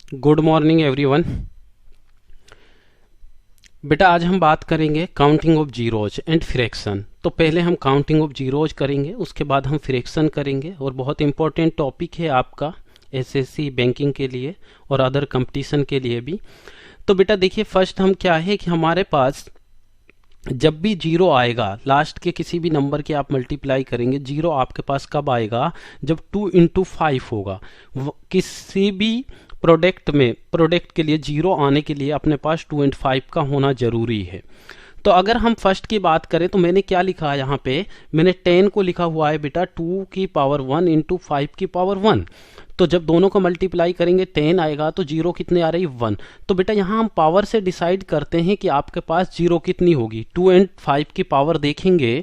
Good morning everyone. बेटा आज हम बात करेंगे counting of zeros and fraction. तो पहले हम काउंटिंग ऑफ जीरोज करेंगे, उसके बाद हम फ्रैक्शन करेंगे और बहुत इंपॉर्टेंट टॉपिक है आपका एसएससी बैंकिंग के लिए और अदर कंपटीशन के लिए भी। तो बेटा देखिए फर्स्ट हम क्या है कि हमारे पास जब भी जीरो आएगा लास्ट के किसी भी नंबर के आप मल्टीप्लाई करेंगे, जीरो आपके पास कब आएगा? जब 2 × 5 होगा। किसी भी प्रोडक्ट के लिए जीरो आने के लिए अपने पास 2 और 5 का होना जरूरी है। तो अगर हम फर्स्ट की बात करें तो मैंने क्या लिखा है यहाँ पे, मैंने 10 को लिखा हुआ है बेटा 2 की पावर 1 × 5 की पावर 1। तो जब दोनों को मल्टीप्लाई करेंगे 10 आएगा तो जीरो कितने आ रही है? 1। तो बेटा यहाँ हम पावर से डिसाइड करते हैं कि आपके पास जीरो कितनी होगी। 2 और 5 की पावर देखेंगे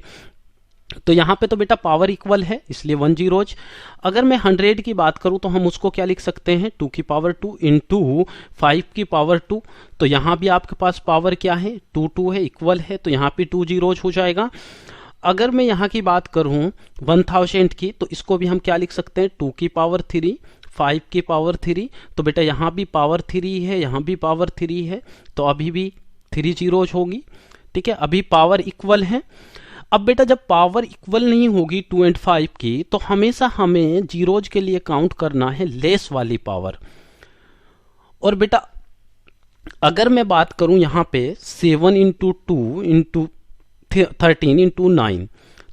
तो यहाँ पे तो बेटा पावर इक्वल है, इसलिए 1 जीरोज। अगर मैं 100 की बात करूं तो हम उसको क्या लिख सकते हैं? 2 की पावर 2 × 5 की पावर 2। तो यहाँ भी आपके पास पावर क्या है? 2 है, इक्वल है, तो यहाँ पे 2 जीरोज हो जाएगा। अगर मैं यहाँ की बात करूं 1000 की, तो इसको भी हम क्या लिख सकते हैं? 2 की पावर 3 5 की पावर 3। तो बेटा यहाँ भी पावर 3 है, यहाँ भी पावर 3 है, तो अभी भी 3 जीरोज होगी। ठीक है, अभी पावर इक्वल है। अब बेटा जब पावर इक्वल नहीं होगी 2 और 5 की, तो हमेशा हमें जीरोज के लिए काउंट करना है लेस वाली पावर। और बेटा अगर मैं बात करूं यहाँ पे 7 × 2 × 13 × 9,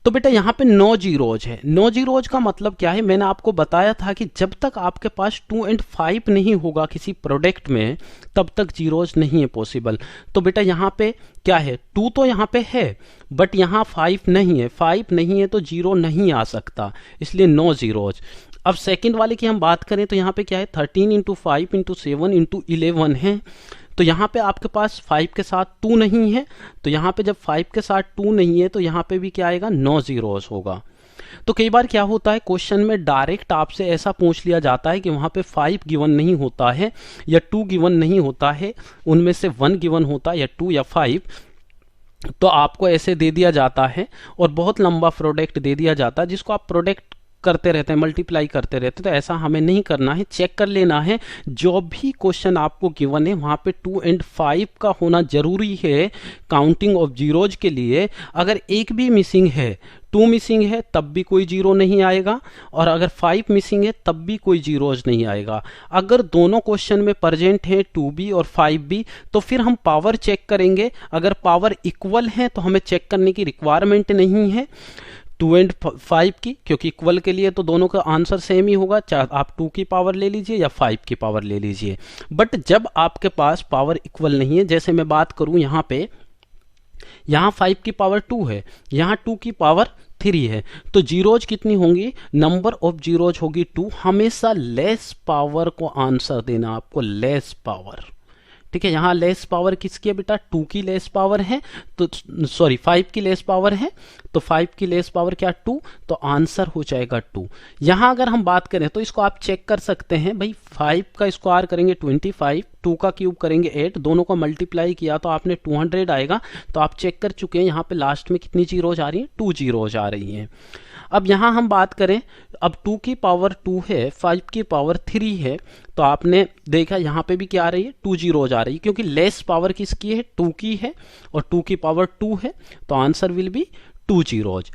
तो बेटा यहाँ पे 9 जीरोज है। 9 जीरोज का मतलब क्या है? मैंने आपको बताया था कि जब तक आपके पास 2 और 5 नहीं होगा किसी प्रोडक्ट में, तब तक जीरोज नहीं है पॉसिबल। तो बेटा यहाँ पे क्या है? 2 तो यहाँ पे है, बट यहाँ 5 नहीं है। 5 नहीं है तो जीरो नहीं आ सकता, इसलिए 9 जीरोज। अब सेकंड वाले की हम बात करें तो यहाँ पे क्या है? 13 × 5 × 7 × 11 है। तो यहाँ पे आपके पास 5 के साथ 2 नहीं है, तो यहाँ पे जब 5 के साथ 2 नहीं है तो यहाँ पे भी क्या आएगा? 9 जीरोस होगा। तो कई बार क्या होता है क्वेश्चन में डायरेक्ट आपसे ऐसा पूछ लिया जाता है कि वहाँ पे 5 गिवन नहीं होता है या 2 गिवन नहीं होता है, उनमें से 1 गिवन होता है, या 2 या 5। तो आपको ऐसे दे दिया जाता है और बहुत लंबा प्रोडक्ट दे दिया जाता है जिसको आप प्रोडक्ट करते रहते हैं, मल्टीप्लाई करते रहते हैं। तो ऐसा हमें नहीं करना है, चेक कर लेना है जो भी क्वेश्चन आपको गिवन है वहां पे 2 और 5 का होना जरूरी है काउंटिंग ऑफ जीरोज के लिए। अगर एक भी मिसिंग है, 2 मिसिंग है, तब भी कोई जीरो नहीं आएगा, और अगर 5 मिसिंग है तब भी कोई जीरोज नहीं आएगा। अगर दोनों क्वेश्चन में प्रेजेंट है 2 भी और 5 भी, तो फिर हम पावर चेक करेंगे। अगर पावर इक्वल है तो हमें चेक करने की रिक्वायरमेंट नहीं है 2 और 5 की, क्योंकि इक्वल के लिए तो दोनों का आंसर सेम ही होगा, चाहे आप 2 की पावर ले लीजिए या 5 की पावर ले लीजिए। बट जब आपके पास पावर इक्वल नहीं है, जैसे मैं बात करूं यहाँ पे, यहाँ 5 की पावर 2 है, यहाँ 2 की पावर 3 है, तो जीरोज कितनी होंगी? नंबर ऑफ जीरोज होगी 2। हमेशा लेस पावर को आंसर देना आपको, लेस पावर। ठीक है, यहां लेस पावर किसकी है बेटा? 2 की लेस पावर है, तो सॉरी 5 की लेस पावर है, तो 5 की लेस पावर क्या? 2, तो आंसर हो जाएगा 2। यहां अगर हम बात करें तो इसको आप चेक कर सकते हैं भाई, 5 का स्क्वायर करेंगे 25, 2 का क्यूब करेंगे 8, दोनों को मल्टीप्लाई किया तो आपने 200 आएगा। तो आप चेक कर चुके हैं यहाँ पे लास्ट में कितनी जीरोज आ रही है? 2 जीरोज आ रही हैं। अब यहां हम बात करें, अब 2 की पावर 2 है, 5 की पावर 3 है, तो आपने देखा यहां पे भी क्या आ रही है? 2 जीरोज आ रही है, क्योंकि लेस पावर किसकी है? 2 की है, और 2 की पावर 2 है, तो आंसर विल बी 2 जीरोज।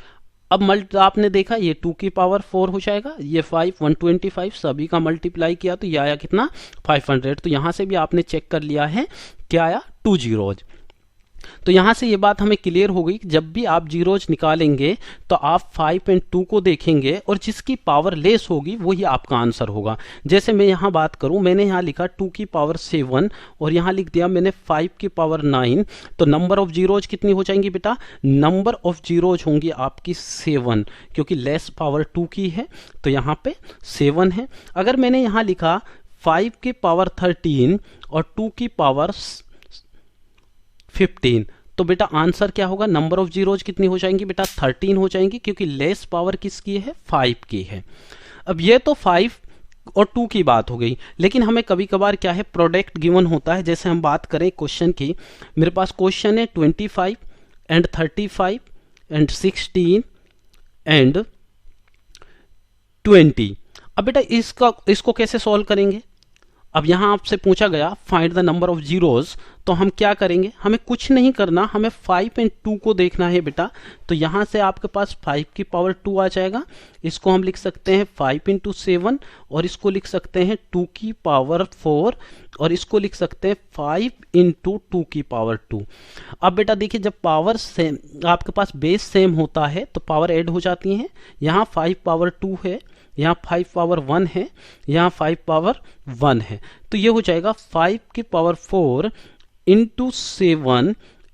अब आपने देखा ये 2 की पावर 4 हो जाएगा, ये 5 125, सभी का मल्टीप्लाई किया तो ये आया कितना? 500। तो यहां से भी आपने चेक कर लिया है, क्या आया? 2 जीरोज। तो यहां से ये बात हमें क्लियर हो गई कि जब भी आप जीरोज निकालेंगे तो आप 5 और 2 को देखेंगे, और जिसकी पावर लेस होगी वही आपका आंसर होगा। जैसे मैं यहां बात करूं, मैंने यहां लिखा 2 की पावर 7 और यहां लिख दिया मैंने 5 की पावर 9, तो नंबर ऑफ जीरोज कितनी हो जाएंगी बेटा? नंबर ऑफ जीरोज होंगी आपकी 7, क्योंकि लेस पावर 2 की है, तो यहां पे 7 है। अगर मैंने यहां लिखा 5 की पावर 13 और 2 की पावर 15, तो बेटा आंसर क्या होगा? नंबर ऑफ जीरोज कितनी हो जाएंगी बेटा? 13 हो जाएंगी, क्योंकि लेस पावर किसकी है? 5 की है। अब ये तो 5 और 2 की बात हो गई, लेकिन हमें कभी कभार क्या है? प्रोडक्ट गिवन होता है। जैसे हम बात करें क्वेश्चन की, मेरे पास क्वेश्चन है 25 एंड 35 एंड 16 एंड 20। अब बेटा इसको कैसे सॉल्व करेंगे? अब यहां आपसे पूछा गया find the number of zeros, तो हम क्या करेंगे, हमें कुछ नहीं करना, हमें 5 एंड 2 को देखना है बेटा। तो यहां से आपके पास 5 की पावर 2 आ जाएगा, इसको हम लिख सकते हैं 5 इंटू 7, और इसको लिख सकते हैं 2 की पावर 4, और इसको लिख सकते हैं 5 इंटू 2 की पावर 2। अब बेटा देखिए, जब पावर सेम, आपके पास बेस सेम होता है तो पावर ऐड हो जाती है। यहाँ 5 पावर 2 है, यहाँ 5 पावर 1 है, यहाँ 5 पावर 1 है, तो ये हो जाएगा 5 की पावर 4 इंटू 7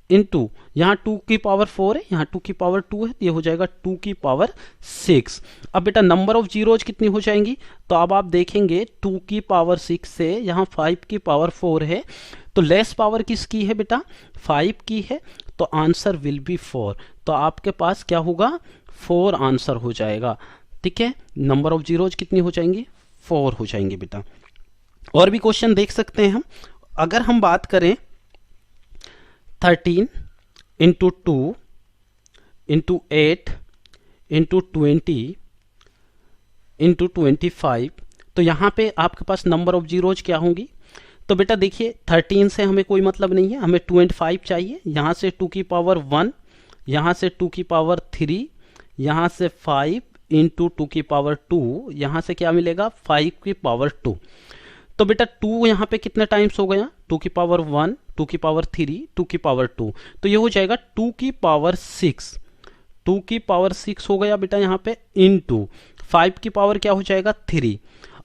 इंटू यहाँ 2 की पावर 4 है, यहाँ 2 की पावर 2 है, तो ये हो जाएगा 2 की पावर 6। अब बेटा नंबर ऑफ जीरोज कितनी हो जाएंगी, तो अब आप देखेंगे 2 की पावर 6 से यहाँ 5 की पावर 4 है, तो लेस पावर किसकी है बेटा, 5 की है, तो आंसर विल बी 4। तो आपके पास क्या होगा, 4 आंसर हो जाएगा। ठीक है, नंबर ऑफ जीरोज कितनी हो जाएंगी, 4 हो जाएंगे बेटा। और भी क्वेश्चन देख सकते हैं हम। अगर हम बात करें 13 इंटू 2 इंटू 8 इंटू 20 इंटू 25, तो यहां पे आपके पास नंबर ऑफ जीरोज क्या होंगी। तो बेटा देखिए 13 से हमें कोई मतलब नहीं है, हमें 2 एंड 5 चाहिए। यहां से 2 की पावर 1, यहां से 2 की पावर 3, यहां से 5 इंटू 2 की पावर 2, यहां से क्या मिलेगा 5 की पावर 2। तो बेटा 2 यहां पे कितने टाइम्स हो गया, 2 की पावर 1, 2 की पावर 3, 2 की पावर 2, तो ये हो जाएगा 2 की पावर 6। 2 की पावर 6 हो गया बेटा यहाँ पे, इनटू 5 की पावर क्या हो जाएगा 3।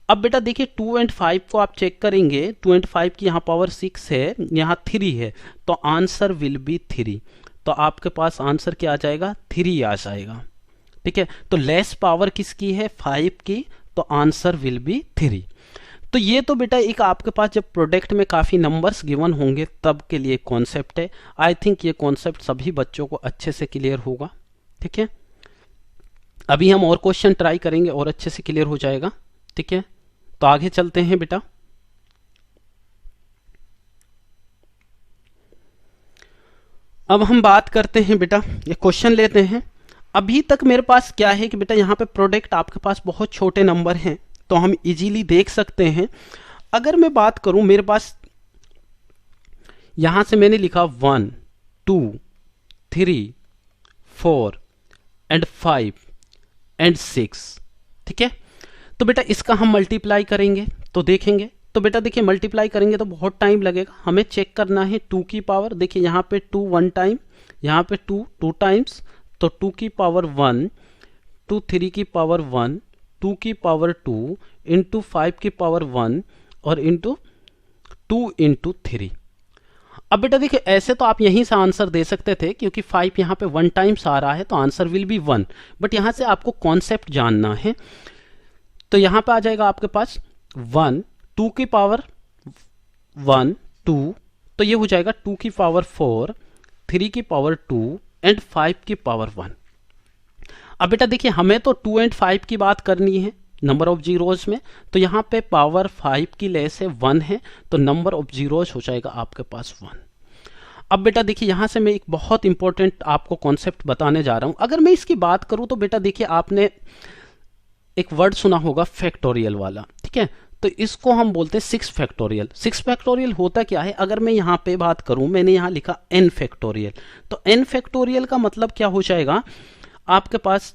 अब बेटा देखिए 2 एंड 5 को आप चेक करेंगे, 2 एंड 5 की यहाँ पावर 6 है, यहाँ 3 है, तो आंसर विल बी 3। तो आपके पास आंसर क्या आ जाएगा, 3 आ जाएगा। ठीक है, तो लेस पावर किसकी है, 5 की, तो आंसर विल बी 3। तो ये तो बेटा एक आपके पास जब प्रोडक्ट में काफी नंबर्स गिवन होंगे तब के लिए कॉन्सेप्ट है। आई थिंक ये कॉन्सेप्ट सभी बच्चों को अच्छे से क्लियर होगा। ठीक है, अभी हम और क्वेश्चन ट्राई करेंगे और अच्छे से क्लियर हो जाएगा। ठीक है, तो आगे चलते हैं बेटा। अब हम बात करते हैं बेटा, ये क्वेश्चन लेते हैं। अभी तक मेरे पास क्या है कि बेटा यहाँ पे प्रोडक्ट आपके पास बहुत छोटे नंबर हैं, तो हम इजीली देख सकते हैं। अगर मैं बात करूं, मेरे पास यहां से मैंने लिखा 1 2 3 4 एंड 5 एंड 6। ठीक है, तो बेटा इसका हम मल्टीप्लाई करेंगे तो देखेंगे। तो बेटा देखिए मल्टीप्लाई करेंगे तो बहुत टाइम लगेगा, हमें चेक करना है 2 की पावर। देखिए यहाँ पे 2 1 टाइम, यहाँ पे 2 2 टाइम्स, तो 2 की पावर 1, 2 3 की पावर 1, 2 की पावर 2 इंटू 5 की पावर 1 और इंटू 2 इंटू 3। अब बेटा देखिए ऐसे तो आप यहीं से आंसर दे सकते थे, क्योंकि 5 यहाँ पे 1 टाइम्स आ रहा है तो आंसर विल बी 1। बट यहाँ से आपको कॉन्सेप्ट जानना है, तो यहाँ पे आ जाएगा आपके पास 1, 2 की पावर 1 2, तो ये हो जाएगा 2 की पावर 4, 3 की पावर 2 एंड 5 की पावर 1। अब बेटा देखिए हमें तो 2 एंड 5 की बात करनी है नंबर ऑफ जीरोज में, तो यहाँ पे पावर 5 की लेस है 1 है, तो नंबर ऑफ जीरोज हो जाएगा आपके पास 1। अब बेटा देखिए यहाँ से मैं एक बहुत इंपॉर्टेंट आपको कॉन्सेप्ट बताने जा रहा हूं। अगर मैं इसकी बात करूं तो बेटा देखिए आपने एक वर्ड सुना होगा फैक्टोरियल वाला। ठीक है, तो इसको हम बोलते हैं 6 फैक्टोरियल। 6 फैक्टोरियल होता क्या है, अगर मैं यहाँ पे बात करूं, मैंने यहाँ लिखा n फैक्टोरियल, तो n फैक्टोरियल का मतलब क्या हो जाएगा, आपके पास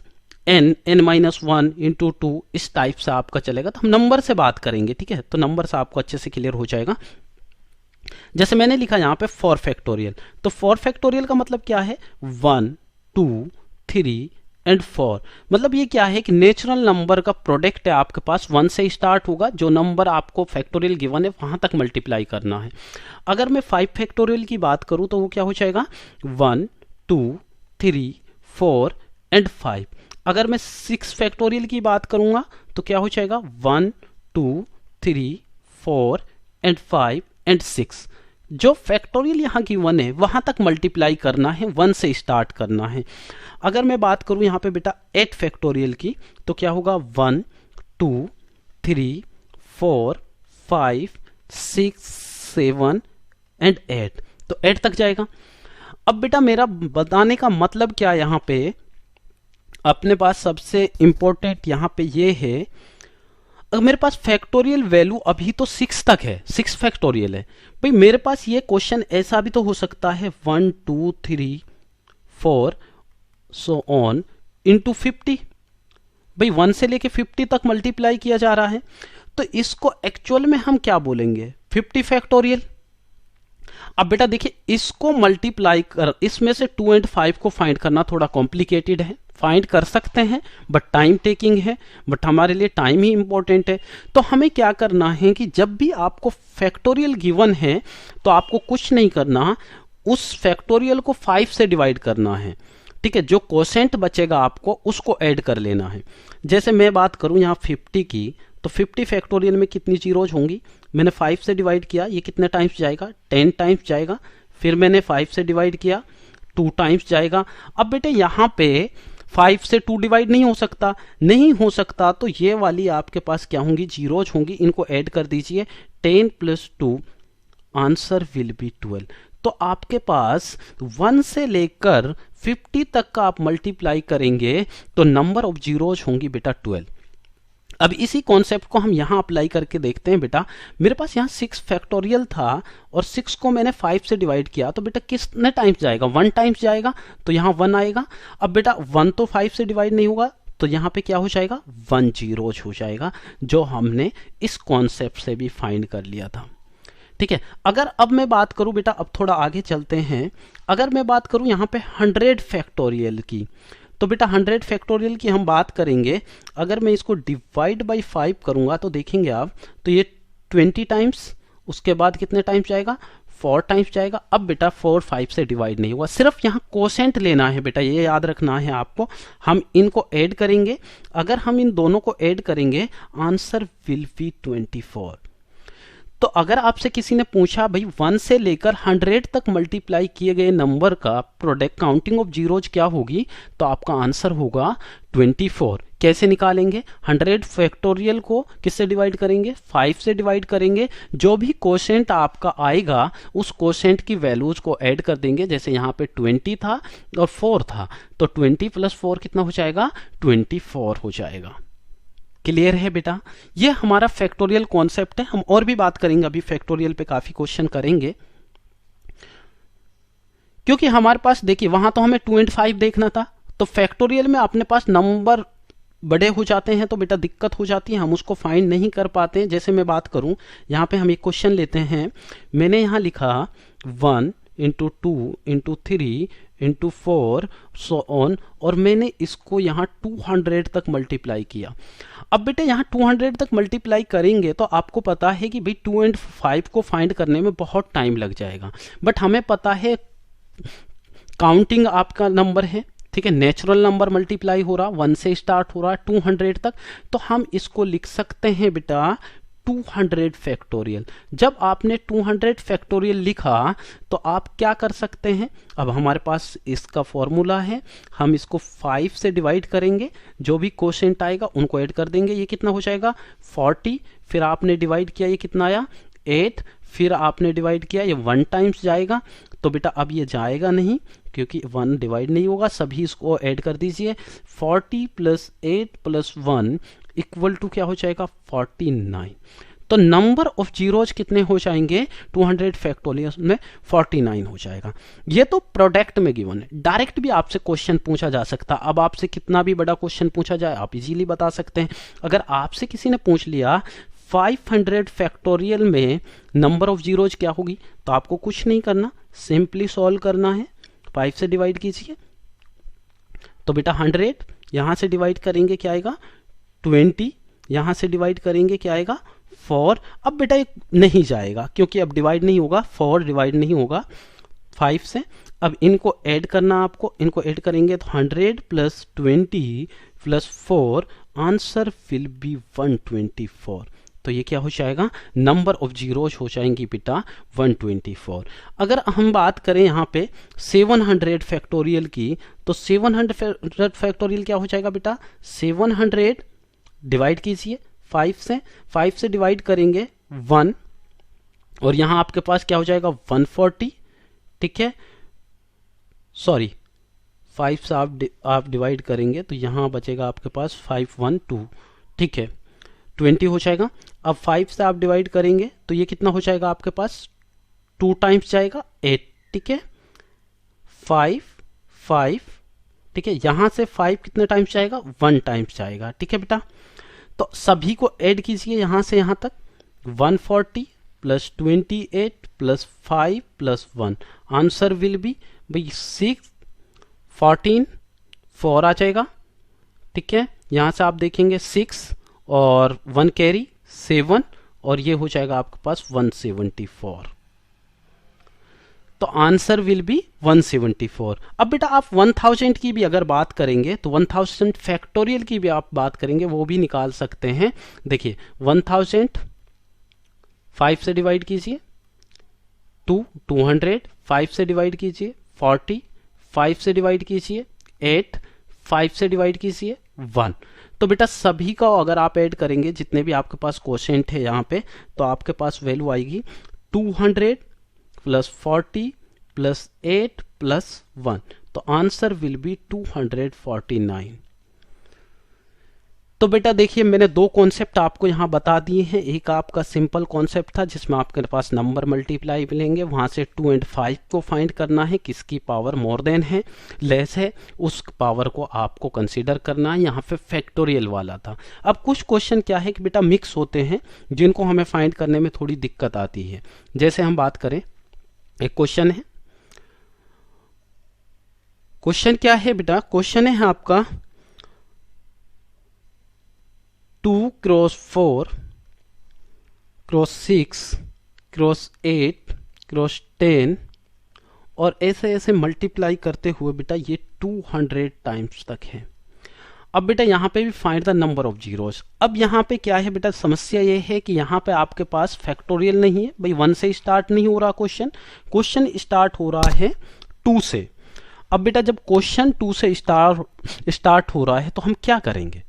n माइनस 1 इंटू 2 इस टाइप से आपका चलेगा। तो हम नंबर से बात करेंगे। ठीक है, तो नंबर से आपको अच्छे से क्लियर हो जाएगा। जैसे मैंने लिखा यहाँ पे 4 फैक्टोरियल, तो 4 फैक्टोरियल का मतलब क्या है, 1 2 3 एंड 4। मतलब ये क्या है कि नेचुरल नंबर का प्रोडक्ट है आपके पास, 1 से स्टार्ट होगा, जो नंबर आपको फैक्टोरियल गिवन है वहां तक मल्टीप्लाई करना है। अगर मैं 5 फैक्टोरियल की बात करूं तो वो क्या हो जाएगा, 1 2 3 4 एंड 5। अगर मैं 6 फैक्टोरियल की बात करूंगा तो क्या हो जाएगा, 1 2 3 4 एंड 5 एंड 6। जो फैक्टोरियल यहाँ की 1 है वहां तक मल्टीप्लाई करना है, 1 से स्टार्ट करना है। अगर मैं बात करूं यहाँ पे बेटा 8 फैक्टोरियल की, तो क्या होगा, 1 2 3 4 5 6 7 एंड 8, तो 8 तक जाएगा। अब बेटा मेरा बताने का मतलब क्या यहाँ पे, अपने पास सबसे इंपॉर्टेंट यहाँ पे ये है, अगर मेरे पास फैक्टोरियल वैल्यू अभी तो 6 तक है, 6 फैक्टोरियल है भाई, मेरे पास ये क्वेश्चन ऐसा भी तो हो सकता है 1 2 3 4 सो ऑन इंटू 50, भाई 1 से लेके 50 तक मल्टीप्लाई किया जा रहा है, तो इसको एक्चुअल में हम क्या बोलेंगे 50 फैक्टोरियल। अब बेटा देखिए इसको मल्टीप्लाई कर, इसमें से 2 और 5 को फाइंड करना थोड़ा कॉम्प्लिकेटेड है, फाइंड कर सकते हैं बट टाइम टेकिंग है, बट हमारे लिए टाइम ही इंपॉर्टेंट है। तो हमें क्या करना है कि जब भी आपको फैक्टोरियल गिवन है तो आपको कुछ नहीं करना, उस फैक्टोरियल को 5 से डिवाइड करना है, ठीक है। जो कोसेंट बचेगा आपको उसको ऐड कर लेना है। जैसे मैं बात करूं यहाँ 50 की, तो 50 फैक्टोरियल में कितनी जीरोज होंगी, मैंने 5 से डिवाइड किया, ये कितने टाइम्स जाएगा 10 टाइम्स जाएगा, फिर मैंने 5 से डिवाइड किया 2 टाइम्स जाएगा। अब बेटे यहाँ पे 5 से 2 डिवाइड नहीं हो सकता, नहीं हो सकता, तो ये वाली आपके पास क्या होंगी जीरोज होंगी, इनको ऐड कर दीजिए 10 + 2 आंसर विल बी 12। तो आपके पास 1 से लेकर 50 तक का आप मल्टीप्लाई करेंगे तो नंबर ऑफ जीरोज होंगी बेटा 12। अब इसी कॉन्सेप्ट को हम यहां अप्लाई करके देखते हैं। बेटा मेरे पास यहां 6 फैक्टोरियल था और 6 को मैंने 5 से डिवाइड किया, तो बेटा कितने टाइम्स जाएगा 1 टाइम्स जाएगा, तो यहां 1 आएगा। अब बेटा 1 तो 5 से डिवाइड नहीं होगा, तो यहां पे क्या हो जाएगा 1 जीरोज हो जाएगा, जो हमने इस कॉन्सेप्ट से भी फाइंड कर लिया था, ठीक है। अगर अब मैं बात करूं बेटा, अब थोड़ा आगे चलते हैं, अगर मैं बात करूं यहां पे 100 फैक्टोरियल की, तो बेटा 100 फैक्टोरियल की हम बात करेंगे, अगर मैं इसको डिवाइड बाय 5 करूंगा तो देखेंगे आप, तो ये 20 टाइम्स, उसके बाद कितने टाइम्स जाएगा 4 टाइम्स जाएगा। अब बेटा 4 5 से डिवाइड नहीं हुआ, सिर्फ यहाँ कोसेंट लेना है बेटा, ये याद रखना है आपको। हम इनको ऐड करेंगे, अगर हम इन दोनों को ऐड करेंगे आंसर विल बी 24। तो अगर आपसे किसी ने पूछा भाई 1 से लेकर 100 तक मल्टीप्लाई किए गए नंबर का प्रोडक्ट काउंटिंग ऑफ जीरोज क्या होगी, तो आपका आंसर होगा 24। कैसे निकालेंगे, 100 फैक्टोरियल को किससे डिवाइड करेंगे 5 से डिवाइड करेंगे, जो भी कोशेंट आपका आएगा उस कोशेंट की वैल्यूज को ऐड कर देंगे। जैसे यहाँ पे 20 था और 4 था, तो 20 + 4 कितना हो जाएगा 24 हो जाएगा। क्लियर है बेटा, ये हमारा फैक्टोरियल कॉन्सेप्ट है। हम और भी बात करेंगे, अभी फैक्टोरियल पे काफी क्वेश्चन करेंगे, क्योंकि हमारे पास देखिए वहां तो हमें 2 और 5 देखना था, तो फैक्टोरियल में अपने पास नंबर बड़े हो जाते हैं तो बेटा दिक्कत हो जाती है, हम उसको फाइंड नहीं कर पाते हैं। जैसे मैं बात करूं, यहाँ पे हम एक क्वेश्चन लेते हैं, मैंने यहाँ लिखा 1 × 2 × 3 × 4 सो ऑन, और मैंने इसको यहाँ 200 तक मल्टीप्लाई किया। अब बेटे यहाँ 200 तक मल्टीप्लाई करेंगे तो आपको पता है कि भाई 2 और 5 को फाइंड करने में बहुत टाइम लग जाएगा, बट हमें पता है काउंटिंग आपका नंबर है, ठीक है, नेचुरल नंबर मल्टीप्लाई हो रहा, 1 से स्टार्ट हो रहा 200 तक, तो हम इसको लिख सकते हैं बेटा 200 फैक्टोरियल। जब आपने 200 फैक्टोरियल लिखा तो आप क्या कर सकते हैं, अब हमारे पास इसका फॉर्मूला है, हम इसको 5 से डिवाइड करेंगे, जो भी कोशेंट आएगा उनको ऐड कर देंगे, ये कितना हो जाएगा 40, फिर आपने डिवाइड किया, ये कितना आया 8, फिर आपने डिवाइड किया, ये 1 टाइम्स जाएगा, तो बेटा अब ये जाएगा नहीं क्योंकि 1 डिवाइड नहीं होगा, सभी इसको ऐड कर दीजिए, 40 + 8 + 1 इक्वल टू क्या हो जाएगा 49। तो नंबर ऑफ जीरोज कितने हो जाएंगे 200 फैक्टोरियल में 49 हो जाएगा। ये तो प्रोडक्ट में गिवन है, डायरेक्ट भी आपसे क्वेश्चन पूछा जा सकता, अब आपसे कितना भी बड़ा क्वेश्चन पूछा जाए आप इजीली बता सकते हैं। अगर आपसे किसी ने पूछ लिया 500 फैक्टोरियल में नंबर ऑफ जीरोज क्या होगी, तो आपको कुछ नहीं करना, सिंपली सॉल्व करना है, 5 से डिवाइड कीजिए, तो बेटा 100 यहां से डिवाइड करेंगे क्या आएगा 20, यहां से डिवाइड करेंगे क्या आएगा 4। अब बेटा एक नहीं जाएगा क्योंकि अब डिवाइड नहीं होगा, 4 डिवाइड नहीं होगा 5 से। अब इनको ऐड करना, आपको इनको ऐड करेंगे तो 100 + 20 + 4 आंसर विल बी 124। तो ये क्या हो जाएगा नंबर ऑफ जीरोज हो जाएंगी बेटा 124। अगर हम बात करें यहाँ पे 700 फैक्टोरियल की, तो 700 फैक्टोरियल क्या हो जाएगा बेटा 700 डिवाइड कीजिए 5 से डिवाइड करेंगे 1, और यहां आपके पास क्या हो जाएगा 140, ठीक है, सॉरी 5 से आप डिवाइड करेंगे तो यहां बचेगा आपके पास 512, ठीक है। 20 हो जाएगा। अब 5 से आप डिवाइड करेंगे तो ये कितना हो जाएगा आपके पास, 2 टाइम्स जाएगा 8, ठीक है, 5 5, ठीक है, यहां से 5 कितने टाइम्स जाएगा, 1 टाइम्स जाएगा, ठीक है बेटा। तो सभी को ऐड कीजिए यहां से यहां तक, 140 plus 28 plus 5 plus 1, answer will be भाई 6 14 4 आ जाएगा, ठीक है। यहां से आप देखेंगे 6 और 1 कैरी 7 और ये हो जाएगा आपके पास 174। तो आंसर विल बी 174। अब बेटा आप 1000 की भी अगर बात करेंगे तो 1000 फैक्टोरियल की भी आप बात करेंगे, वो भी निकाल सकते हैं। देखिए 1000 5 से डिवाइड कीजिए 2, 200 5 से डिवाइड कीजिए 40, 5 से डिवाइड कीजिए 8, 5 से डिवाइड कीजिए 1। तो बेटा सभी का अगर आप ऐड करेंगे जितने भी आपके पास क्वोशेंट है यहाँ पे, तो आपके पास वैल्यू आएगी 200 प्लस 40 प्लस 8 प्लस 1। तो आंसर विल बी 249। तो बेटा देखिए मैंने दो कॉन्सेप्ट आपको यहाँ बता दिए हैं। एक आपका सिंपल कॉन्सेप्ट था जिसमें आपके पास नंबर मल्टीप्लाई मिलेंगे, वहां से 2 और 5 को फाइंड करना है, किसकी पावर मोर देन है लेस है उस पावर को आपको कंसीडर करना है। यहाँ पे फैक्टोरियल वाला था। अब कुछ क्वेश्चन क्या है कि बेटा मिक्स होते हैं जिनको हमें फाइंड करने में थोड़ी दिक्कत आती है। जैसे हम बात करें, एक क्वेश्चन है, क्वेश्चन क्या है बेटा, क्वेश्चन है आपका 2 क्रॉस 4 क्रॉस 6 क्रॉस 8 क्रॉस 10 और ऐसे ऐसे मल्टीप्लाई करते हुए बेटा ये 200 टाइम्स तक है। अब बेटा यहाँ पे भी find the number of zeros. अब यहाँ पे क्या है बेटा, समस्या ये है कि यहाँ पे आपके पास फैक्टोरियल नहीं है भाई, 1 से स्टार्ट नहीं हो रहा क्वेश्चन, क्वेश्चन स्टार्ट हो रहा है 2 से। अब बेटा जब क्वेश्चन 2 से स्टार्ट हो रहा है तो हम क्या करेंगे।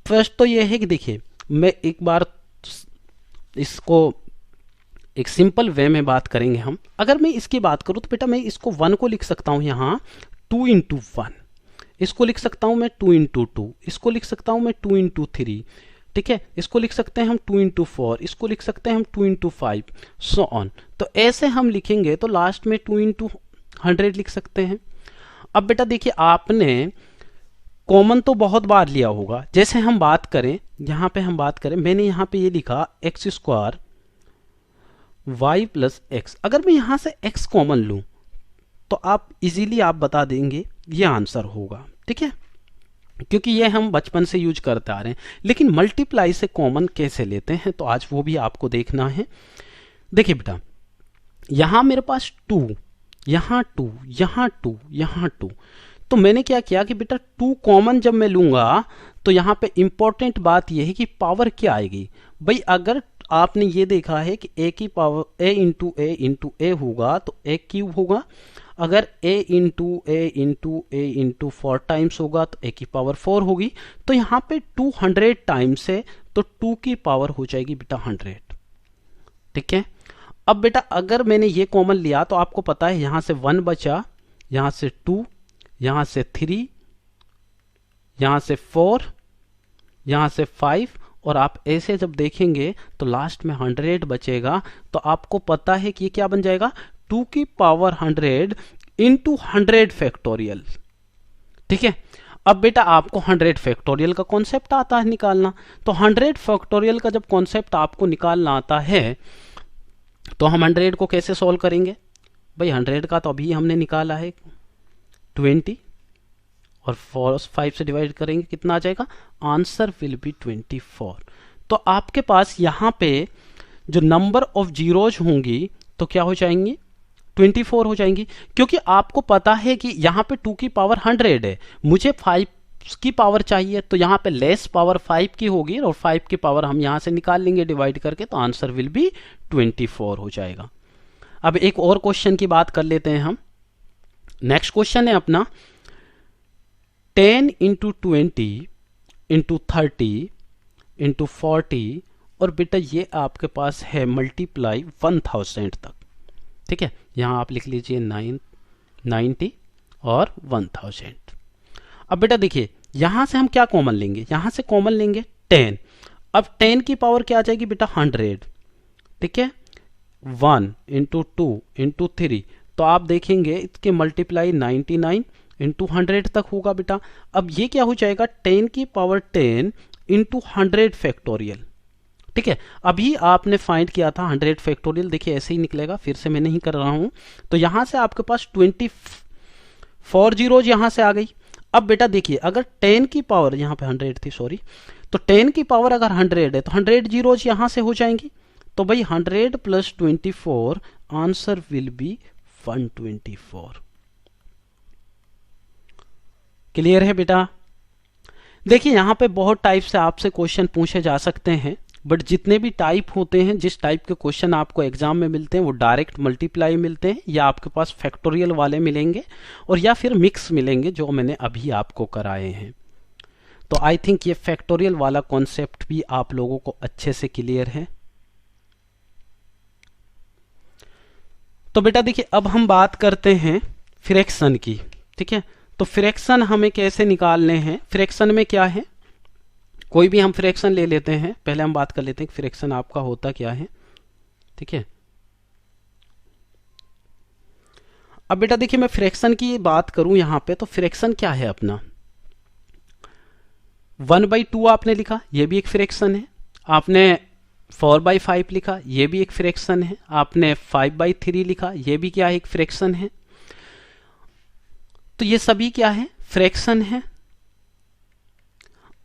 फर्स्ट तो ये है कि देखिए मैं एक बार इसको एक सिंपल वे में बात करेंगे हम। अगर मैं इसकी बात करूं तो बेटा मैं इसको 1 को लिख सकता हूं यहाँ 2 इंटू 1, इसको लिख सकता हूं मैं 2 इंटू 2, इसको लिख सकता हूं मैं 2 इंटू 3, ठीक है, इसको लिख सकते हैं हम 2 इंटू 4, इसको लिख सकते हैं हम 2 इंटू 5, सो ऑन। तो ऐसे हम लिखेंगे तो लास्ट में 2 इंटू 100 लिख सकते हैं। अब बेटा देखिए आपने कॉमन तो बहुत बार लिया होगा। जैसे हम बात करें, यहां पे हम बात करें, मैंने यहां पे ये लिखा X square Y plus X. अगर मैं यहां से x कॉमन लूं तो आप इजीली आप बता देंगे ये आंसर होगा, ठीक है, क्योंकि ये हम बचपन से यूज करते आ रहे हैं। लेकिन मल्टीप्लाई से कॉमन कैसे लेते हैं तो आज वो भी आपको देखना है। देखिए बेटा यहां मेरे पास 2, यहां 2, यहां 2, यहां 2, तो मैंने क्या किया कि बेटा 2 कॉमन जब मैं लूंगा तो यहां पे इंपॉर्टेंट बात यह है कि पावर क्या आएगी भाई। अगर आपने ये देखा है कि a की पावर a इंटू ए होगा तो a क्यूब होगा, अगर a इंटू 4 टाइम्स होगा तो a की पावर 4 होगी। तो यहां पे 200 टाइम्स है तो 2 की पावर हो जाएगी बेटा 100, ठीक है। अब बेटा अगर मैंने ये कॉमन लिया तो आपको पता है यहां से 1 बचा, यहां से 2, यहां से 3, यहां से 4, यहां से 5 और आप ऐसे जब देखेंगे तो लास्ट में 100 बचेगा। तो आपको पता है कि ये क्या बन जाएगा, 2 की पावर 100 इंटू 100 फैक्टोरियल, ठीक है। अब बेटा आपको 100 फैक्टोरियल का कॉन्सेप्ट आता है निकालना, तो 100 फैक्टोरियल का जब कॉन्सेप्ट आपको निकालना आता है तो हम 100 को कैसे सॉल्व करेंगे भाई। 100 का तो अभी हमने निकाला है 20 और 5 से डिवाइड करेंगे कितना आ जाएगा, आंसर विल बी 24। तो आपके पास यहाँ पे जो नंबर ऑफ जीरोज होंगी तो क्या हो जाएंगी, 24 हो जाएंगी, क्योंकि आपको पता है कि यहाँ पे 2 की पावर 100 है, मुझे 5 की पावर चाहिए, तो यहाँ पे लेस पावर 5 की होगी और 5 की पावर हम यहाँ से निकाल लेंगे डिवाइड करके, तो आंसर विल बी 24 हो जाएगा। अब एक और क्वेश्चन की बात कर लेते हैं हम। नेक्स्ट क्वेश्चन है अपना 10 इंटू 20 इंटू 30 इंटू 40 और बेटा ये आपके पास है मल्टीप्लाई 1000 तक, ठीक है। यहां आप लिख लीजिए 90 और 1000। अब बेटा देखिए यहां से हम क्या कॉमन लेंगे, यहां से कॉमन लेंगे 10। अब 10 की पावर क्या आ जाएगी बेटा 100, ठीक है, 1 इंटू 2 इंटू 3, तो आप देखेंगे इसके मल्टीप्लाई 99 इंटू 100 तक होगा बेटा। अब ये क्या हो जाएगा 10 की पावर 10 इंटू 100 फैक्टोरियल, ठीक है। अभी आपने फाइंड किया था 100 फैक्टोरियल, देखिए ऐसे ही निकलेगा, फिर से मैं नहीं कर रहा हूं। तो यहां से आपके पास 24 जीरोज यहां से आ गई। अब बेटा देखिए अगर 10 की पावर, यहां पे 100 थी सॉरी, तो 10 की पावर अगर 100 है तो 100 जीरोज यहां से हो जाएंगी। तो भाई 100 plus 24 answer will be 124। Clear है बेटा? देखिए यहां पे बहुत टाइप से आपसे क्वेश्चन पूछे जा सकते हैं, बट जितने भी टाइप होते हैं, जिस टाइप के क्वेश्चन आपको एग्जाम में मिलते हैं वो डायरेक्ट मल्टीप्लाई मिलते हैं, या आपके पास फैक्टोरियल वाले मिलेंगे, और या फिर मिक्स मिलेंगे जो मैंने अभी आपको कराए हैं। तो आई थिंक ये फैक्टोरियल वाला कॉन्सेप्ट भी आप लोगों को अच्छे से क्लियर है। तो बेटा देखिए अब हम बात करते हैं फ्रैक्शन की, ठीक है। तो फ्रैक्शन हमें कैसे निकालने हैं? फ्रैक्शन में क्या है, कोई भी हम फ्रैक्शन ले लेते हैं, पहले हम बात कर लेते हैं कि फ्रैक्शन आपका होता क्या है, ठीक है। अब बेटा देखिए मैं फ्रैक्शन की बात करूं यहां पे, तो फ्रैक्शन क्या है अपना, 1/2 आपने लिखा, ये भी एक फ्रैक्शन है। आपने 4/5 लिखा, ये भी एक फ्रैक्शन है। आपने 5/3 लिखा, ये भी क्या है, एक फ्रैक्शन है। तो ये सभी क्या है, फ्रैक्शन है।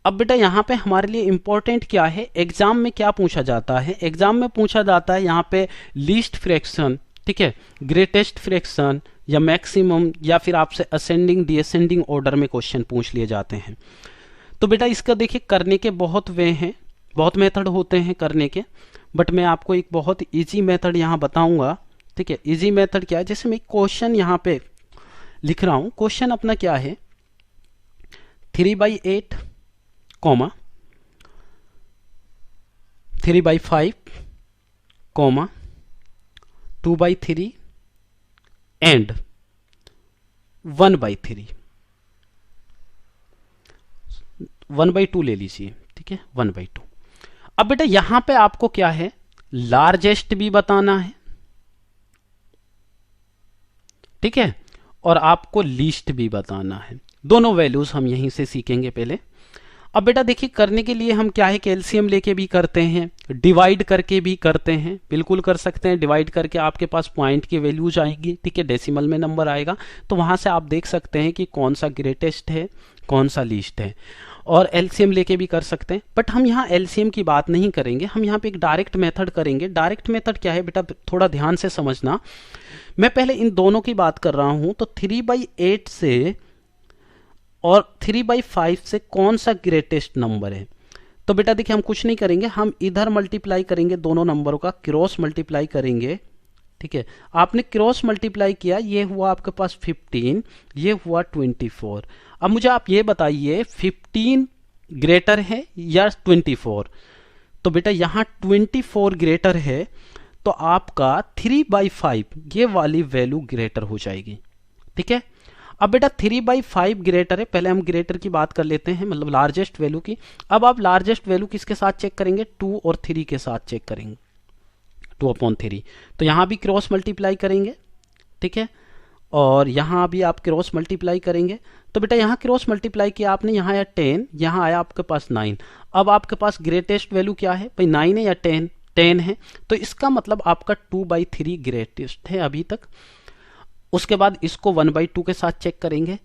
अब बेटा यहां पे हमारे लिए इंपॉर्टेंट क्या है, एग्जाम में क्या पूछा जाता है, एग्जाम में पूछा जाता है यहां पे लीस्ट फ्रैक्शन, ठीक है, ग्रेटेस्ट फ्रैक्शन, या मैक्सिमम, या फिर आपसे असेंडिंग डिसेंडिंग ऑर्डर में क्वेश्चन पूछ लिए जाते हैं। तो बेटा इसका देखिए करने के बहुत वे हैं, बहुत मेथड होते हैं करने के, बट मैं आपको एक बहुत इजी मेथड यहां बताऊंगा, ठीक है। इजी मेथड क्या है, जैसे मैं क्वेश्चन यहां पे लिख रहा हूं, क्वेश्चन अपना क्या है, 3/8 कॉमा 3/5 कॉमा 2/3 एंड 1/3, 1/2 ले लीजिए, ठीक है, 1/2। अब बेटा यहां पे आपको क्या है, लार्जेस्ट भी बताना है, ठीक है, और आपको लीस्ट भी बताना है। दोनों वैल्यूज हम यहीं से सीखेंगे पहले। अब बेटा देखिए करने के लिए हम क्या है कि एलसीएम लेके भी करते हैं, डिवाइड करके भी करते हैं, बिल्कुल कर सकते हैं। डिवाइड करके आपके पास पॉइंट की वैल्यूज आएगी, ठीक है, डेसिमल में नंबर आएगा, तो वहां से आप देख सकते हैं कि कौन सा ग्रेटेस्ट है, कौन सा लीस्ट है। और एलसीएम लेके भी कर सकते हैं, बट हम यहाँ एलसीएम की बात नहीं करेंगे, हम यहाँ पे एक डायरेक्ट मेथड करेंगे। डायरेक्ट मेथड क्या है बेटा, थोड़ा ध्यान से समझना। मैं पहले इन दोनों की बात कर रहा हूं, तो 3/8 से और 3/5 से कौन सा ग्रेटेस्ट नंबर है। तो बेटा देखिए हम कुछ नहीं करेंगे, हम इधर मल्टीप्लाई करेंगे, दोनों नंबरों का क्रॉस मल्टीप्लाई करेंगे, ठीक है। आपने क्रॉस मल्टीप्लाई किया, ये हुआ आपके पास 15, ये हुआ 24। अब मुझे आप ये बताइए 15 ग्रेटर है या 24? तो बेटा यहां 24 ग्रेटर है, तो आपका 3/5 ये वाली वैल्यू ग्रेटर हो जाएगी, ठीक है। अब बेटा 3/5 ग्रेटर है, पहले हम ग्रेटर की बात कर लेते हैं, मतलब लार्जेस्ट वैल्यू की। अब आप लार्जेस्ट वैल्यू किसके साथ चेक करेंगे, 2 और 3 के साथ चेक करेंगे, 2/3। तो यहां भी क्रॉस मल्टीप्लाई करेंगे, ठीक है, और यहां भी आप क्रॉस मल्टीप्लाई करेंगे। तो बेटा यहां क्रॉस मल्टीप्लाई किया आपने, यहां आया 10, यहां आया आपके पास 9। अब आपके पास ग्रेटेस्ट वैल्यू क्या है भाई, 9 है या 10? 10 है, तो इसका मतलब आपका 2/3 ग्रेटेस्ट है अभी तक। उसके बाद इसको 1/2 के साथ चेक करेंगे।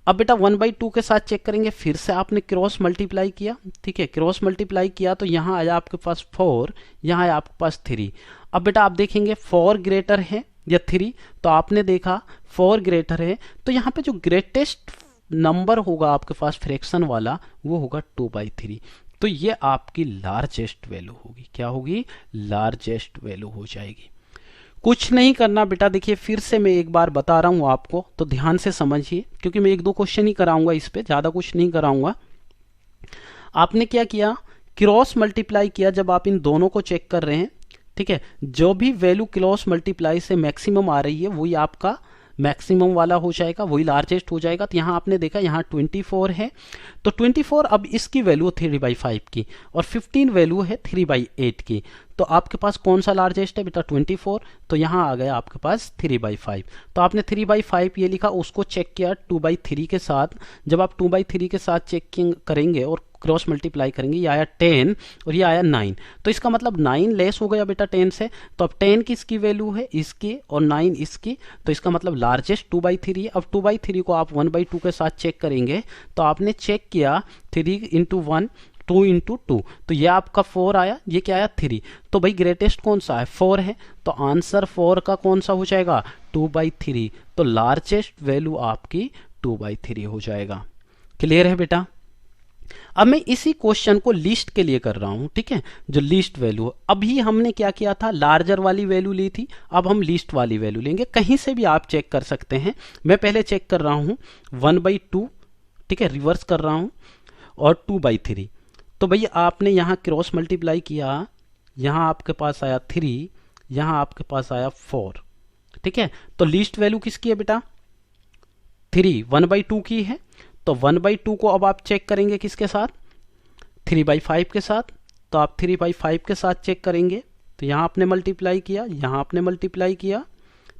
अब बेटा 1/2 के साथ चेक करेंगे, फिर से आपने क्रॉस मल्टीप्लाई किया, ठीक है, क्रॉस मल्टीप्लाई किया तो यहां आया आपके पास 4, यहां आया आपके पास 3। अब बेटा आप देखेंगे 4 ग्रेटर है या 3, तो आपने देखा 4 ग्रेटर है, तो यहां पे जो ग्रेटेस्ट नंबर होगा आपके पास फ्रैक्शन वाला, वो होगा 2/3। तो ये आपकी लार्जेस्ट वैल्यू होगी, क्या होगी, लार्जेस्ट वैल्यू हो जाएगी। कुछ नहीं करना बेटा, देखिए फिर से मैं एक बार बता रहा हूं आपको, तो ध्यान से समझिए, क्योंकि मैं 1-2 क्वेश्चन ही कराऊंगा इस पे, ज्यादा कुछ नहीं कराऊंगा। आपने क्या किया, क्रॉस मल्टीप्लाई किया। जब आप इन दोनों को चेक कर रहे हैं, ठीक है, जो भी वैल्यू क्रॉस मल्टीप्लाई से मैक्सिमम आ रही है वही आपका मैक्सिमम वाला हो जाएगा, वही लार्जेस्ट हो जाएगा। तो यहाँ आपने देखा यहाँ 24 है, तो 24 अब इसकी वैल्यू 3/5 की और 15 वैल्यू है 3/8 की। तो आपके पास कौन सा लार्जेस्ट है बेटा? 24। तो यहाँ आ गया आपके पास 3/5। तो आपने 3/5 ये लिखा, उसको चेक किया 2/3 के साथ। जब आप 2/3 के साथ चेकिंग करेंगे और क्रॉस मल्टीप्लाई करेंगे, ये आया 10 और ये आया 9। तो इसका मतलब 9 लेस हो गया बेटा 10 से। तो अब 10 किसकी वैल्यू है? इसकी, और 9 इसकी। तो इसका मतलब लार्जेस्ट 2/3 है। अब 2/3 को आप 1/2 के साथ चेक करेंगे, तो आपने चेक किया 3 × 1 2 × 2, तो ये आपका 4 आया, ये क्या आया? 3। तो भाई ग्रेटेस्ट कौन सा है? 4 है। तो आंसर 4 का कौन सा हो जाएगा? 2/3। तो लार्जेस्ट वैल्यू आपकी 2/3 हो जाएगा। क्लियर है बेटा? अब मैं इसी क्वेश्चन को लिस्ट के लिए कर रहा हूं, ठीक है, जो लिस्ट वैल्यू। अभी हमने क्या किया था? लार्जर वाली वैल्यू ली थी, अब हम लिस्ट वाली वैल्यू लेंगे। कहीं से भी आप चेक कर सकते हैं। मैं पहले चेक कर रहा हूं 1/2, ठीक है, रिवर्स कर रहा हूं, और 2/3। तो भैया आपने यहाँ क्रॉस मल्टीप्लाई किया, यहाँ आपके पास आया 3, यहाँ आपके पास आया 4, ठीक है। तो लिस्ट वैल्यू किसकी है बेटा? 3 1/2 की है। तो 1/2 को अब आप चेक करेंगे किसके साथ? 3/5 के साथ। तो आप 3/5 के साथ चेक करेंगे, तो यहाँ आपने मल्टीप्लाई किया, यहाँ आपने मल्टीप्लाई किया,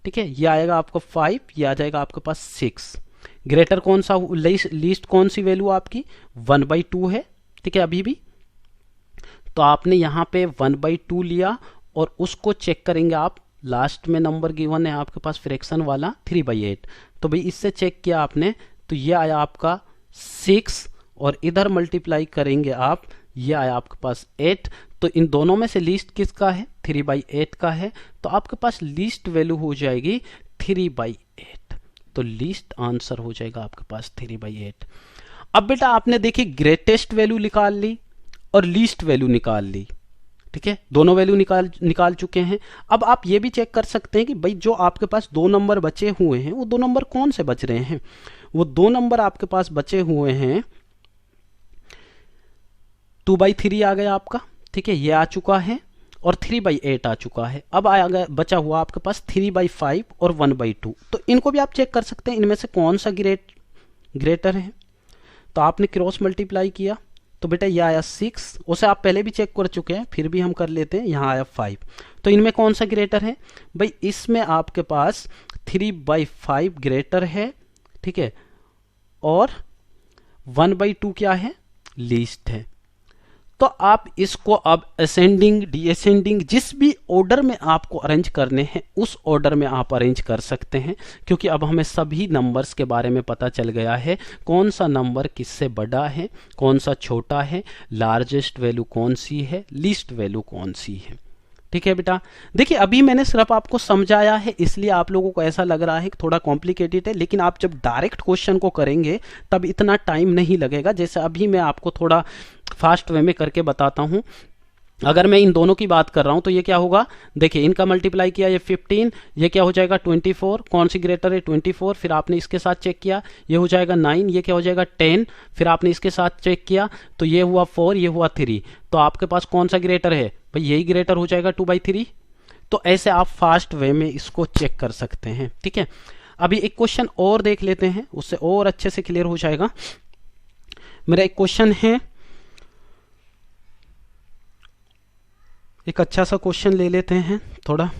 ठीक है, ये आएगा आपको 5, ये आ जाएगा आपके पास 6। ग्रेटर कौन सा, लीस्ट कौन सी वैल्यू आपकी? 1/2 है, ठीक है, अभी भी। तो आपने यहाँ पे 1/2 लिया और उसको चेक करेंगे आप, लास्ट में नंबर गिवन है आपके पास फ्रैक्शन वाला 3/8। तो भाई इससे चेक किया आपने, तो ये आया आपका 6, और इधर मल्टीप्लाई करेंगे आप, ये आया आपके पास 8। तो इन दोनों में से लीस्ट किसका है? 3/8 का है। तो आपके पास लीस्ट वैल्यू हो जाएगी 3/8। तो लीस्ट आंसर हो जाएगा आपके पास 3/8। अब बेटा आपने देखी ग्रेटेस्ट वैल्यू निकाल ली और लीस्ट वैल्यू निकाल ली, ठीक है, दोनों वैल्यू निकाल चुके हैं। अब आप ये भी चेक कर सकते हैं कि भाई जो आपके पास 2 नंबर बचे हुए हैं, वो 2 नंबर कौन से बच रहे हैं? वो 2 नंबर आपके पास बचे हुए हैं, 2/3 आ गया आपका, ठीक है, ये आ चुका है, और 3/8 आ चुका है। अब आया बचा हुआ आपके पास 3/5 और 1/2। तो इनको भी आप चेक कर सकते हैं, इनमें से कौन सा ग्रेटर है। तो आपने क्रॉस मल्टीप्लाई किया, तो बेटा ये आया 6, उसे आप पहले भी चेक कर चुके हैं, फिर भी हम कर लेते हैं, यहाँ आया 5। तो इनमें कौन सा ग्रेटर है? भाई इसमें आपके पास 3/5 ग्रेटर है, ठीक है, और 1/2 क्या है? लीस्ट है। तो आप इसको अब असेंडिंग, डिसेंडिंग, जिस भी ऑर्डर में आपको अरेंज करने हैं उस ऑर्डर में आप अरेंज कर सकते हैं, क्योंकि अब हमें सभी नंबर्स के बारे में पता चल गया है, कौन सा नंबर किससे बड़ा है, कौन सा छोटा है, लार्जेस्ट वैल्यू कौन सी है, लीस्ट वैल्यू कौन सी है। ठीक है बेटा, देखिए अभी मैंने सिर्फ आपको समझाया है, इसलिए आप लोगों को ऐसा लग रहा है कि थोड़ा कॉम्प्लिकेटेड है, लेकिन आप जब डायरेक्ट क्वेश्चन को करेंगे तब इतना टाइम नहीं लगेगा। जैसे अभी मैं आपको थोड़ा फास्ट वे में करके बताता हूं। अगर मैं इन दोनों की बात कर रहा हूं तो ये क्या होगा, देखिए इनका मल्टीप्लाई किया, ये 15, ये क्या हो जाएगा 24, कौन सी ग्रेटर है 24, फिर आपने इसके साथ चेक किया, ये हो जाएगा 9, ये क्या हो जाएगा 10, फिर आपने इसके साथ चेक किया तो ये हुआ 4, ये हुआ 3। तो आपके पास कौन सा ग्रेटर है भाई, यही ग्रेटर हो जाएगा 2/3। तो ऐसे आप फास्ट वे में इसको चेक कर सकते हैं। ठीक है, अभी एक क्वेश्चन और देख लेते हैं, उससे और अच्छे से क्लियर हो जाएगा। मेरा एक क्वेश्चन है, एक अच्छा सा क्वेश्चन ले लेते हैं थोड़ा।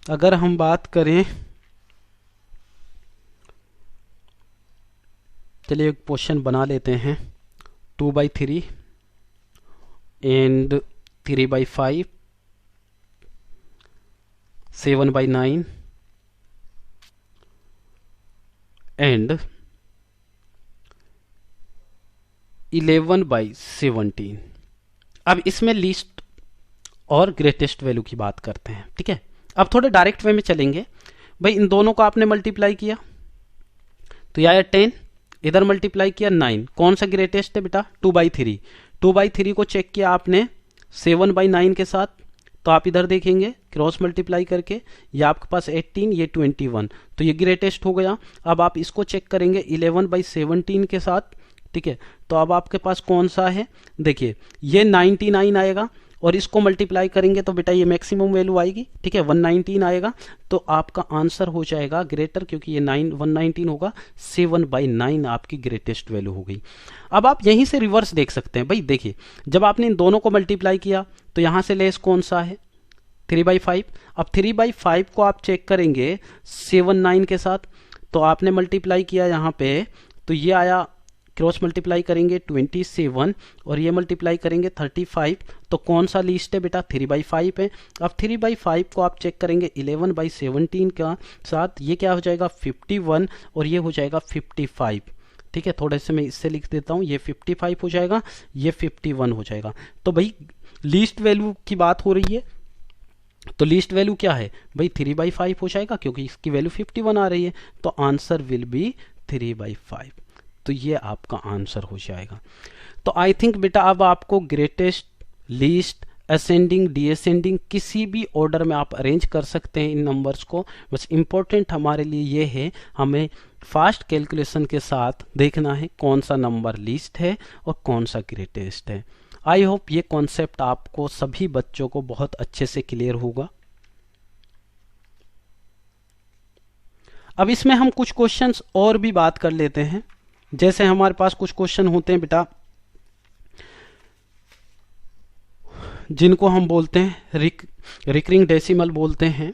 अगर हम बात करें, चलिए एक क्वेश्चन बना लेते हैं, 2/3 एंड 3/5, 7/9 एंड 11/17। अब इसमें लीस्ट और ग्रेटेस्ट वैल्यू की बात करते हैं। ठीक है, अब थोड़े डायरेक्ट वे में चलेंगे। भाई इन दोनों को आपने मल्टीप्लाई किया तो यह आया 10, इधर मल्टीप्लाई किया 9, कौन सा ग्रेटेस्ट है बेटा 2/3। 2/3 को चेक किया आपने 7/9 के साथ, तो आप इधर देखेंगे क्रॉस मल्टीप्लाई करके, ये आपके पास 18, ये 21, तो ये ग्रेटेस्ट हो गया। अब आप इसको चेक करेंगे 11/17 के साथ। ठीक है, तो अब आपके पास कौन सा है, देखिए ये 99 आएगा, और इसको मल्टीप्लाई करेंगे तो बेटा ये मैक्सिमम वैल्यू आएगी, ठीक है, 119 आएगा। तो आपका आंसर हो जाएगा ग्रेटर, क्योंकि ये 119 होगा, 7/9 आपकी ग्रेटेस्ट वैल्यू हो गई। अब आप यहीं से रिवर्स देख सकते हैं भाई, देखिए जब आपने इन दोनों को मल्टीप्लाई किया तो यहां से लेस कौन सा है, 3/5। अब 3/5 को आप चेक करेंगे 7/9 के साथ, तो आपने मल्टीप्लाई किया यहाँ पे, तो ये आया, क्रॉस मल्टीप्लाई करेंगे 27 और ये मल्टीप्लाई करेंगे 35, तो कौन सा लीस्ट है बेटा, 3/5 है। अब 3/5 को आप चेक करेंगे 11/17 का साथ, ये क्या हो जाएगा 51 और ये हो जाएगा 55, ठीक है, थोड़े से मैं इससे लिख देता हूँ, ये 55 हो जाएगा, ये 51 हो जाएगा। तो भाई लीस्ट वैल्यू की बात हो रही है, तो लीस्ट वैल्यू क्या है भाई 3/5 हो जाएगा, क्योंकि इसकी वैल्यू 51 आ रही है, तो आंसर विल बी 3/5। तो ये आपका आंसर हो जाएगा। तो आई थिंक बेटा अब आपको ग्रेटेस्ट, लीस्ट, असेंडिंग, डिसेंडिंग किसी भी ऑर्डर में आप अरेंज कर सकते हैं इन नंबर्स को। बस इंपॉर्टेंट हमारे लिए ये है, हमें फास्ट कैलकुलेशन के साथ देखना है कौन सा नंबर लीस्ट है और कौन सा ग्रेटेस्ट है। आई होप ये कॉन्सेप्ट आपको, सभी बच्चों को बहुत अच्छे से क्लियर होगा। अब इसमें हम कुछ क्वेश्चंस और भी बात कर लेते हैं। जैसे हमारे पास कुछ क्वेश्चन होते हैं बेटा, जिनको हम बोलते हैं रिकरिंग डेसिमल बोलते हैं।